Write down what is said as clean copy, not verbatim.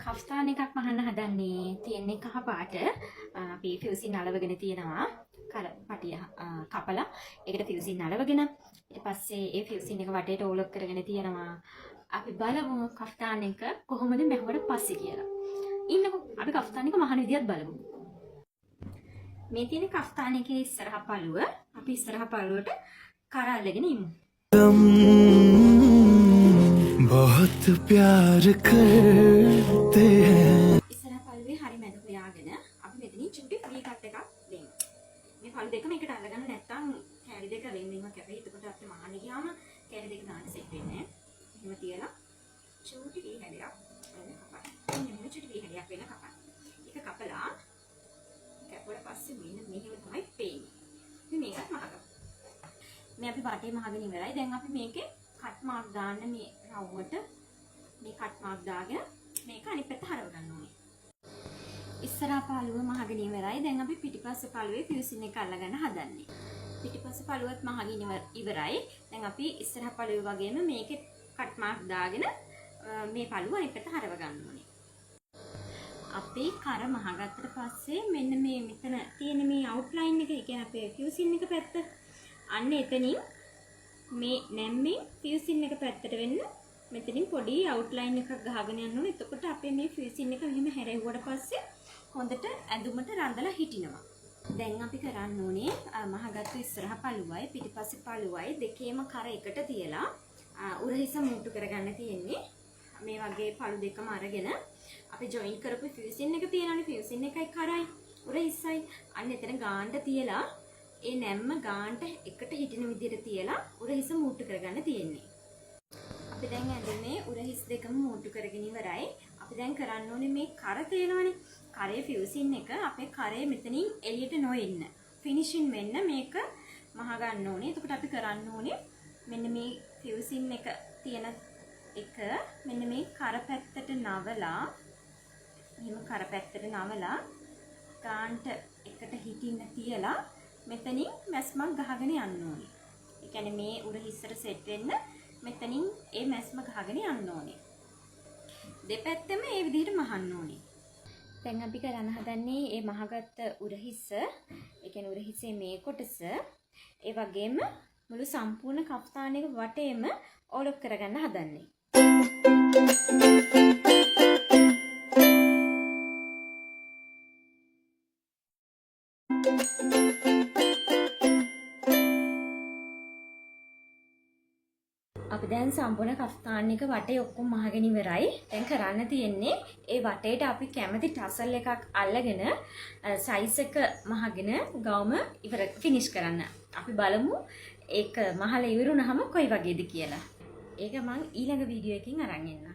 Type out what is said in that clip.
කෆ්තාන් එකක් මහන්න හදන්නේ තියෙන්නේ කහ පාට. අපි ෆියුසින් අලවගෙන තියෙනවා. පටිය කපලා ඒකට ෆියුසින් අලවගෙන ඊට පස්සේ ඒ ෆියුසින් එක වටේට ඕලොක් කරගෙන තියෙනවා. අපි බලමු කෆ්තාන් එක කොහොමද මැහුවට පස්සේ කියලා. ඉන්නකො අපි කෆ්තාන් එක මහන විදියත් බලමු. මේ තියෙන කෆ්තාන් එකේ ඉස්සරහ පළුව අපි ඉස්සරහ පළුවට කර අල්ලගෙන ඉමු. बहुत प्यार करते हैं ඉස්සරහ පළුවේ හරි මැද හොයාගෙන අපි මෙතනින් චුටි ෆ්‍රී කට් එකක් දෙමු. මේ පළු දෙකම එකට අල්ලගන්න නැත්නම් කැරි දෙක වෙන වෙනම කැපෙයි. එතකොට අපිට මහන්නේ ගියාම කැරි දෙක දාන්න සෙට් වෙන්නේ නැහැ. එහෙම තියලා චුටි ෆ්‍රී හැඩයක් වෙන කපන්න. මෙන්න චුටි ෆ්‍රී හැඩයක් වෙන කපන්න. ඒක කපලා කැපුවට පස්සේ මෙන්න මෙහෙම තමයි පේන්නේ. ඉතින් මේකත් මහගමු. මේ අපි වටේ මහගෙන ඉවරයි. දැන් අපි මේකේ කට් මාක් දාන්න මේ රවුමට මේ කට් මාක් දාගෙන මේක අනිත් පැත්ත හරව ගන්න ඕනේ. ඉස්සරහා පළුව මහගෙන ඉවරයි. දැන් අපි පිටිපස්ස පළුවේ ෆියුසින් එක අල්ලගන්න හදන්නේ. පිටිපස්ස පළුවත් මහගෙන ඉවරයි. දැන් අපි ඉස්සරහා පළුවේ වගේම මේකේ කට් මාක් දාගෙන මේ පළුව අනිත් පැත්ත හරව ගන්න ඕනේ. අපි කර මහගත්තට පස්සේ මෙන්න මේ මෙතන තියෙන මේ අවුට්ලයින් එක, ඒ කියන්නේ අපේ ෆියුසින් එක පැත්ත අන්න එතනින් මේ නැම්මේ ෆියුසින් එක පැත්තට වෙන්න මෙතනින් පොඩි අවුට්ලයින් එකක් ගහගෙන යන්න ඕනේ. එතකොට අපේ මේ ෆියුසින් එක මෙහෙම හැරෙව්වට පස්සේ හොඳට ඇඳුමට රඳලා හිටිනවා. දැන් අපි කරන්න ඕනේ මහගත්තු ඉස්සරහ පළුවයි පිටිපස්සේ පළුවයි දෙකේම කර එකට තියලා උරහිස මූට්ටු කරගන්න තියෙන්නේ. මේ වගේ පළු දෙකම අරගෙන අපි ජොයින් කරපු ෆියුසින් එක තියෙනවානේ. ෆියුසින් එකයි කරයි උරහිසයි අන්න එතන ගානට තියලා ඒ නැම්ම ගානට එකට හිටින විදිහට තියලා උරහිස මූට්ටු කරගන්න තියෙන්නේ. අපි දැන් ඇඳුමේ උරහිස් දෙකම මූට්ටු කරගෙන ඉවරයි. අපි දැන් කරන්න ඕනේ මේ කර තේනවනේ. කරේ ෆියුසින් එක අපේ කරේ මෙතනින් එළියට නොෙන්න. ෆිනිෂින් වෙන්න මේක මහ ගන්න ඕනේ. එතකොට අපි කරන්න ඕනේ මෙන්න මේ ෆියුසින් එක තියෙන එක මෙන්න මේ කර පැත්තට නවලා මෙහෙම කර පැත්තට නවලා ගානට එකට හිටින්න තියලා මෙතනින් මැස්මක් ගහගෙන යන්න ඕනේ. ඒ කියන්නේ මේ උරහිස්සට සෙට් වෙන්න මෙතනින් ඒ මැස්ම ගහගෙන යන්න ඕනේ. දෙපැත්තම ඒ විදිහට මහන්න ඕනේ. දැන් අපි කරන්න හදන්නේ මේ මහගත්ත උරහිස්ස, ඒ කියන්නේ උරහිස්සේ මේ කොටස, ඒ වගේම මුළු සම්පූර්ණ කෆ්තාන් එක වටේම ඕලොක් කරගන්න හදන්නේ. අපි දැන් සම්පූර්ණ කෆ්තාන් එක වටේ ඔක්කොම මහගෙන ඉවරයි. දැන් කරන්න තියෙන්නේ ඒ වටේට අපි කැමති ටසල් එකක් අල්ලගෙන සයිස් එක මහගෙන ගවම ඉවර ෆිනිෂ් කරන්න. අපි බලමු ඒක මහලා ඉවරුනහම කොයි වගේද කියලා. ඒක මම ඊළඟ වීඩියෝ එකකින් අරන් එන්නම්.